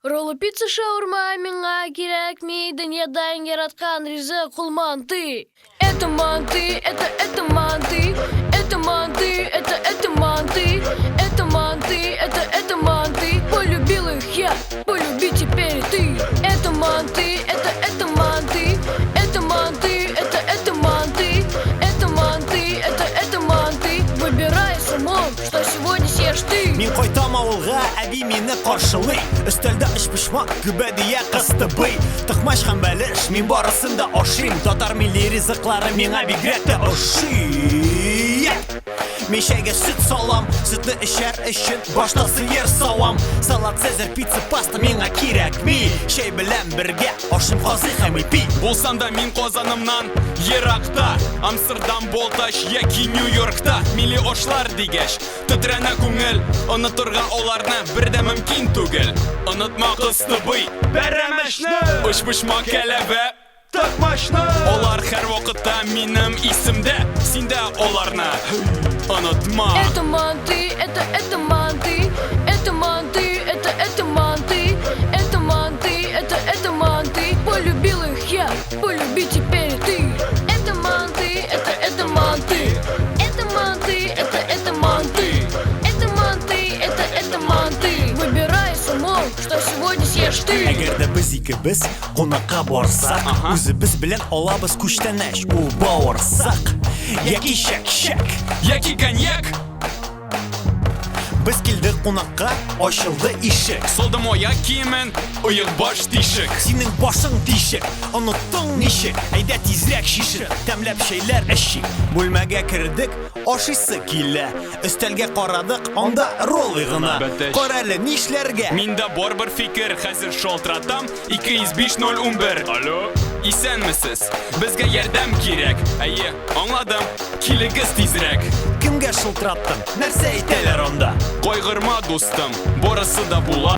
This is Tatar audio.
Роллы, пицца, шаурма, миңа кирәк ми, дөньядан яраткан ризык ул манты. Это манты, это манты, это манты, это манты, это манты, это манты. Полюбил их я, полюби теперь ты. Это манты, это манты, это манты, это манты, это манты, это манты. Выбирай с умом, что сегодня съешь ты. Мин кайтам авылга, әби мине каршылый. Өстәлдә эш пешмак, күбәдия кыстыбый. Тыкмаш һәм бәлеш, мин барысын да ашыйм. Татар милли ризыклары миңа бигрәк тә ошый. Мин чәйгә сөт салам, сөтне эчәр өчен башта сыер савам. Салат, цезарь, пицца, паста миңа кирәкми. Чәй белән бергә ашым казый һәм ипи. Булсам да мин Казанымнан еракта, Амстердам, Болташ яки Нью-Йоркта. Милли ошлар дигәч, тетрәнә күңел, онытырга аларны бердә мөмкин түгел. Онытма кыстыбый, бәрәмәшне, Уч-пучмак кәләбә, тыкмашны. Алар һәр вакытта минем исемдә, синдә аларны онытма. Это манты, это манты, это манты, это манты, это манты, это манты. Полюбил их я, полюби теперь ты. Это манты, это манты, это манты, это манты, это манты, это манты. Выбирай с умом, что сегодня съешь ты. Әгәр дә без икебез кунакка барсак, үзебез белән алабыз күчтәнәч, ул бавырсак. Яки шәк-шәк, Яки коньяк, без килдек кунакка, ачылды ишек. солдым аяк киемен, оек баш тишек. Синең башың тишек, оныттың ничек? Әйдә тизрәк шишек, тәмләп шәйләр эшик. Бүлмәгә кердек, ашыйсы килә. Өстәлгә карадык, анда роллый гына. Бәтәш. Кара әле нишләргә? Миндә бар бер фикер, хәзер шалтыратам 205-011. Алло, исәнмесез? Безгә ярдәм кирәк. Әйе, аңладым. Килегез тизрәк. Кемгә шылтыраттың? Нәрсә әйтәләр анда? Кайгырма, дустым, барысы да була.